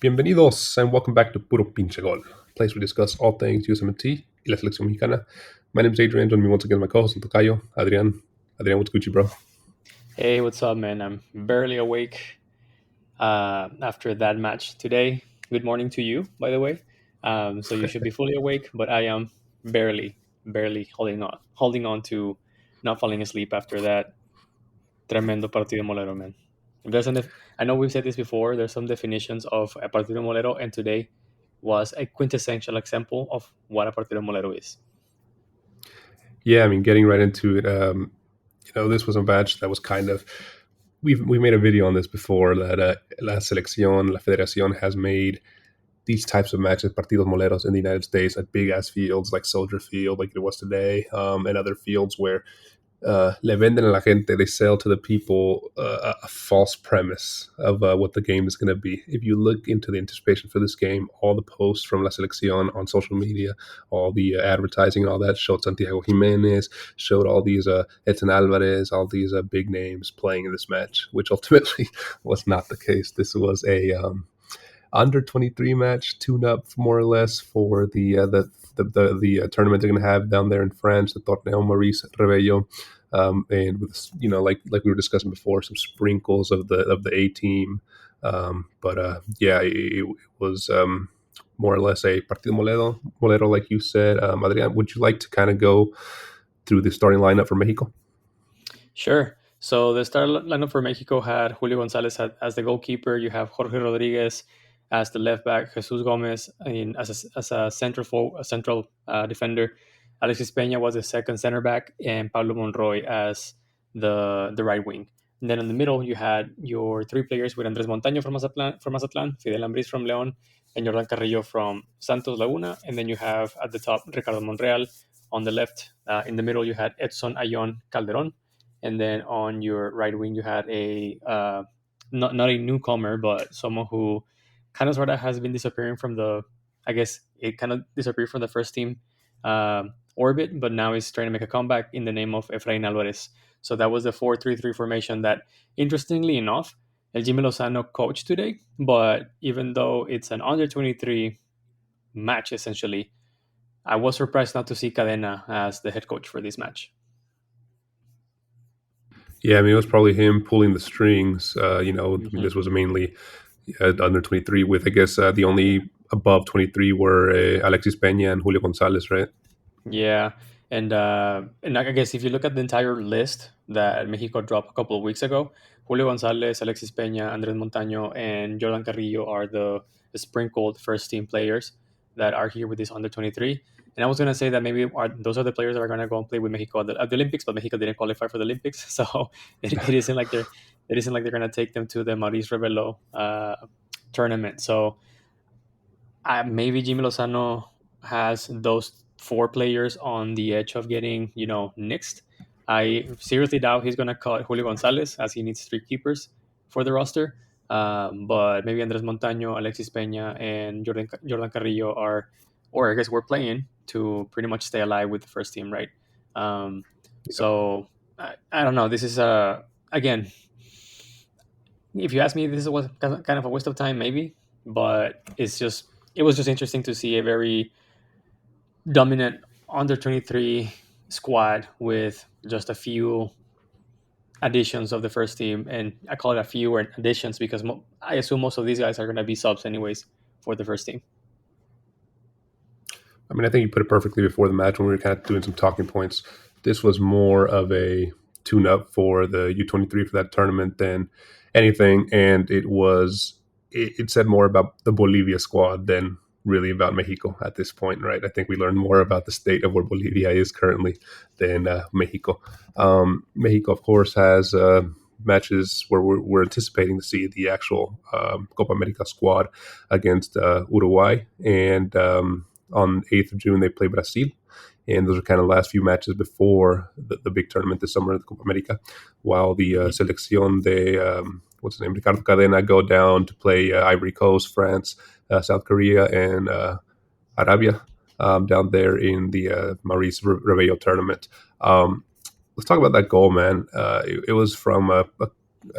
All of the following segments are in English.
Bienvenidos and welcome back to Puro Pinche Gol, a place we discuss all things USMNT y la selección mexicana. My name is Adrian, joining me once again my co-host Tocayo Adrian. Adrian, what's Gucci, bro? Hey, what's up, man? I'm barely awake after that match today. Good morning to you, by the way. So you should be fully awake, but I am barely holding on to not falling asleep after that tremendo partido molero, man. I know we've said this before. There's some definitions of a partido molero, and today was a quintessential example of what a partido molero is. Yeah, I mean, getting right into it, this was a match that was kind of we made a video on this before that la federación has made these types of matches, partidos moleros in the United States at big ass fields like Soldier Field, like it was today, and other fields where le venden a la gente, they sell to the people a false premise of what the game is going to be. If you look into the anticipation for this game, all the posts from La Selección on social media, all the advertising and all that showed Santigimenez, showed all these Edson Alvarez, all these big names playing in this match, which ultimately was not the case. This was a under 23 match, tune up more or less for the tournament they're going to have down there in France, the Torneo Maurice Revello, and with like we were discussing before, some sprinkles of the A team, it was more or less a partido molero, like you said. Adrian, would you like to kind of go through the starting lineup for Mexico? Sure. So the start lineup for Mexico had Julio Gonzalez as the goalkeeper. You have Jorge Rodriguez as the left back, Jesus Gomez as a central defender. Alexis Peña was the second center back, and Pablo Monroy as the right wing. And then in the middle, you had your three players with Andres Montaño from Mazatlan, Fidel Ambriz from León, and Jordan Carrillo from Santos Laguna. And then you have at the top Ricardo Monreal. On the left, in the middle, you had Edson Ayon Calderon. And then on your right wing, you had a not a newcomer, but someone who kind of sort of has been disappearing from I guess it kind of disappeared from the first team orbit, but now is trying to make a comeback in the name of Efrain Alvarez. So that was the 4-3-3 formation that, interestingly enough, jaimelozano coached today. But even though it's an under 23 match, essentially, I was surprised not to see Cadena as the head coach for this match. Yeah, I mean, it was probably him pulling the strings. This was mainly under 23 with, I guess, the only above 23 were Alexis Peña and Julio Gonzalez, right? Yeah, and I guess if you look at the entire list that Mexico dropped a couple of weeks ago, Julio Gonzalez, Alexis Peña, Andres Montaño, and Jordan Carrillo are the sprinkled first team players that are here with this under 23. And I was gonna say that maybe those are the players that are gonna go and play with Mexico at the Olympics, but Mexico didn't qualify for the Olympics, so it isn't like they're gonna take them to the Maurice Revello tournament. So maybe Jimmy Lozano has those four players on the edge of getting, nixed. I seriously doubt he's going to call Julio Gonzalez, as he needs three keepers for the roster. But maybe Andres Montaño, Alexis Peña, and Jordan Carrillo or I guess we're playing to pretty much stay alive with the first team, right? So I don't know. This is again, if you ask me, this was kind of a waste of time, maybe, but it was just interesting to see a very dominant under 23 squad with just a few additions of the first team. And I call it a few additions because I assume most of these guys are going to be subs anyways for the first team. I mean, I think you put it perfectly before the match when we were kind of doing some talking points. This was more of a tune-up for the U23 for that tournament than anything, and it said more about the Bolivia squad than really about Mexico at this point, right? I think we learned more about the state of where Bolivia is currently than Mexico. Mexico, of course, has matches where we're anticipating to see the actual Copa America squad against Uruguay, and on 8th of June they play Brazil. And those are kind of the last few matches before the big tournament this summer, the Copa America, while the selección de, Ricardo Cadena go down to play Ivory Coast, France, South Korea, and Arabia down there in the Maurice Revello Tournament. Let's talk about that goal, man. It was from, I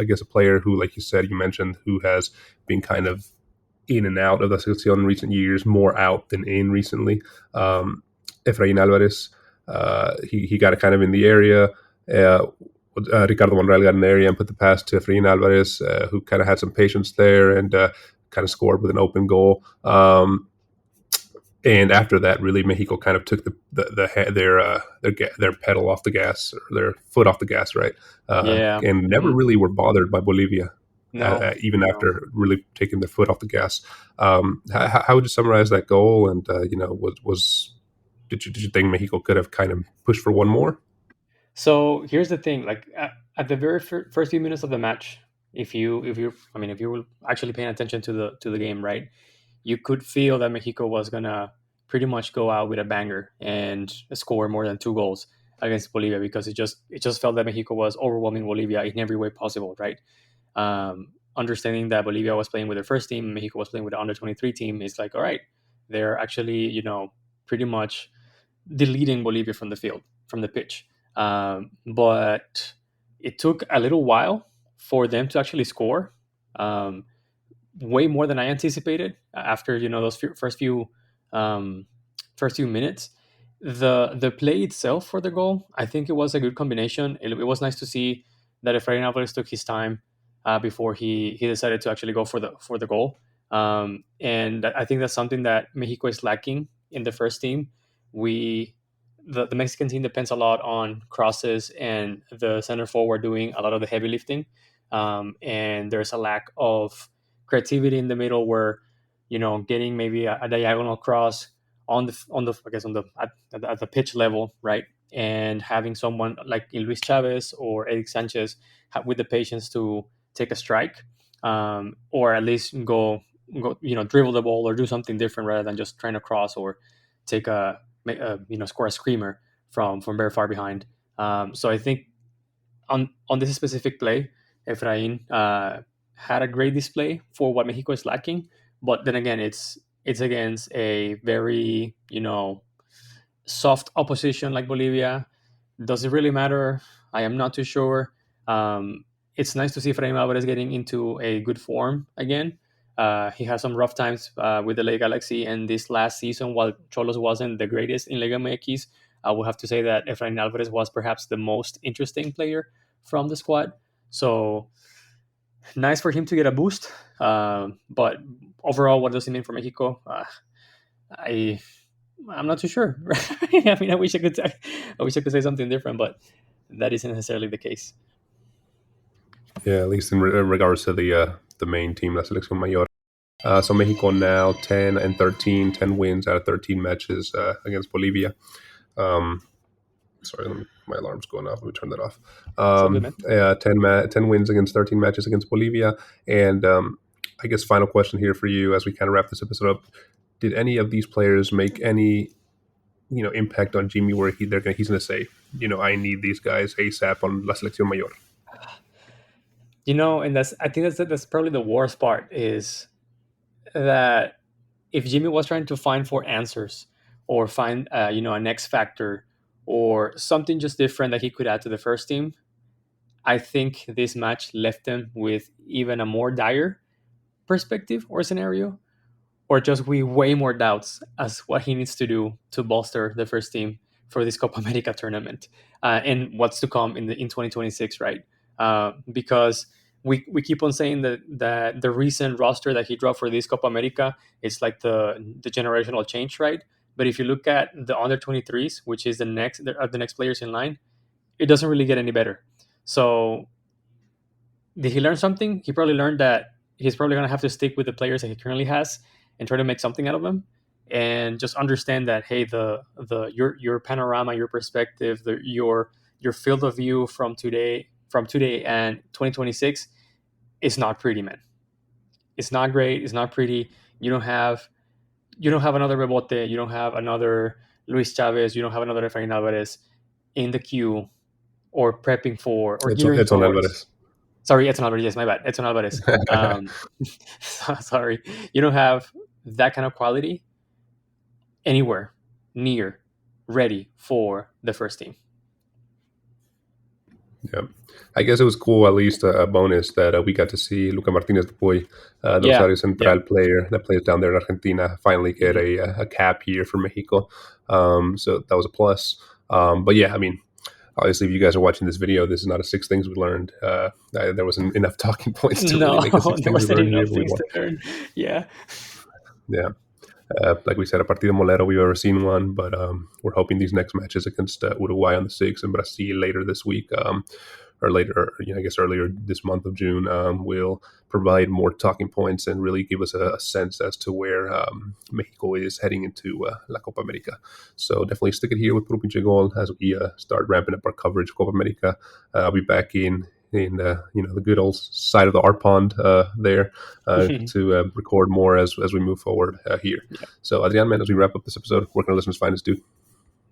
guess, a player who, like you said, you mentioned, who has been kind of in and out of the selección in recent years, more out than in recently. Efrain Alvarez, he got it kind of in the area. Ricardo Monreal got in the area and put the pass to Efrain Alvarez, who kind of had some patience there and kind of scored with an open goal. And after that, really, Mexico kind of took their pedal off the gas, or their foot off the gas, right? Yeah. And never Hmm. really were bothered by Bolivia, No, even no. after really taking their foot off the gas. How would you summarize that goal? And did you think Mexico could have kind of pushed for one more? So here's the thing: like at the very first few minutes of the match, if you were actually paying attention to the game, right, you could feel that Mexico was gonna pretty much go out with a banger and score more than 2 goals against Bolivia, because it just felt that Mexico was overwhelming Bolivia in every way possible, right? Understanding that Bolivia was playing with their first team, Mexico was playing with the under 23 team, it's like, all right, they're actually pretty much deleting Bolivia from the field, from the pitch. But it took a little while for them to actually score. Um, Way more than I anticipated after those um, first few minutes. The play itself for the goal, I think it was a good combination. It was nice to see that Efrain Alvarez took his time before he decided to actually go for the goal. And I think that's something that Mexico is lacking in the first team. We the Mexican team depends a lot on crosses and the center forward doing a lot of the heavy lifting. And there's a lack of creativity in the middle where getting maybe a diagonal cross on the I guess on the at the pitch level, right, and having someone like Luis Chavez or Eric Sanchez with the patience to take a strike, or at least go dribble the ball or do something different rather than just trying to cross or take score a screamer from very far behind. So I think on this specific play, Efrain had a great display for what Mexico is lacking. But then again, it's against a very soft opposition like Bolivia. Does it really matter? I am not too sure. It's nice to see Efrain Alvarez getting into a good form again. He had some rough times with the Liga Galaxy, and this last season, while Cholos wasn't the greatest in ligamx, I will have to say that Efrain Alvarez was perhaps the most interesting player from the squad. So nice for him to get a boost. But overall, what does it mean for Mexico? I I'm not too sure. I mean, I wish I could say something different, but that isn't necessarily the case. Yeah, at least in regards to the main team, La Selección Mayor. So Mexico now 10 and 13, 10 wins out of 13 matches against Bolivia. Um, Sorry, my alarm's going off. Let me turn that off. It's all good, man. 10 wins against 13 matches against Bolivia. And I guess final question here for you as we kind of wrap this episode up. Did any of these players make any impact on Jimmy where he's going to say, I need these guys ASAP on La Selección Mayor? And I think that's probably the worst part is that if Jimmy was trying to find for answers or find an X factor or something just different that he could add to the first team, I think this match left him with even a more dire perspective or scenario, or just with way more doubts as what he needs to do to bolster the first team for this Copa America tournament and what's to come in 2026, right? Because we keep on saying that the recent roster that he dropped for this Copa America is like the generational change, right? But if you look at the under 23s, which is the next players in line, it doesn't really get any better. So did he learn something? He probably learned that he's probably going to have to stick with the players that he currently has and try to make something out of them, and just understand that, hey, your panorama, your perspective, your field of view from today and 2026 is not pretty, man. It's not great. It's not pretty. You don't have another Rebote. You don't have another Luis Chavez. You don't have another Efrain Alvarez in the queue or prepping for or gearing Edson towards. Alvarez. Sorry, Edson Alvarez. Yes, my bad. Edson Alvarez. Sorry, you don't have that kind of quality anywhere near ready for the first team. Yeah, I guess it was cool. At least a bonus that we got to see Luca Martinez, the boy, the Yeah, Rosario yeah. Central player that plays down there in Argentina, finally get Mhm. a cap here for Mexico. So that was a plus. But yeah, I mean, obviously, if you guys are watching this video, this is not a six things we learned. There wasn't enough talking points to really No, make a six there things we wasn't learned here. enough But we things want, to learn. Yeah. yeah. Like we said, a partido molero, we've ever seen one, but we're hoping these next matches against Uruguay on the 6th and Brazil later this week, or later, I guess earlier this month of June, will provide more talking points and really give us a sense as to where Mexico is heading into La Copa America. So definitely stick it here with Puro Pinche Gol as we start ramping up our coverage of Copa America. I'll be back in the good old side of the art pond there to record more as we move forward here. Yeah. So Adrian, man, as we wrap up this episode, where can our listeners find us, dude?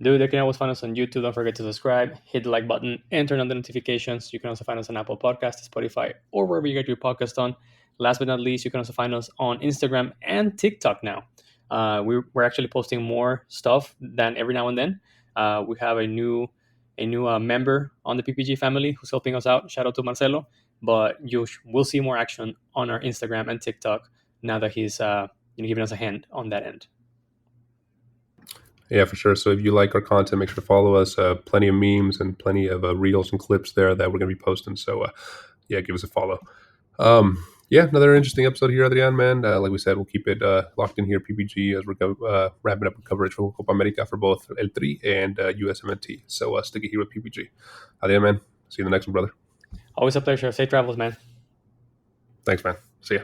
Dude, they can always find us on YouTube. Don't forget to subscribe, hit the like button, and turn on the notifications. You can also find us on Apple Podcasts, Spotify, or wherever you get your podcast on. Last but not least, you can also find us on Instagram and TikTok now. We're actually posting more stuff than every now and then. We have a new member on the PPG family who's helping us out. Shout out to Marcelo. But will see more action on our Instagram and TikTok now that he's giving us a hand on that end. Yeah, for sure. So if you like our content, make sure to follow us. Plenty of memes and plenty of reels and clips there that we're going to be posting. So yeah, give us a follow. Yeah, another interesting episode here, Adrian, man. Like we said, we'll keep it locked in here, PPG, as we're wrapping up coverage for Copa America for both eltri and USMNT. So stick it here with PPG. Adrian, man. See you in the next one, brother. Always a pleasure. Safe travels, man. Thanks, man. See ya.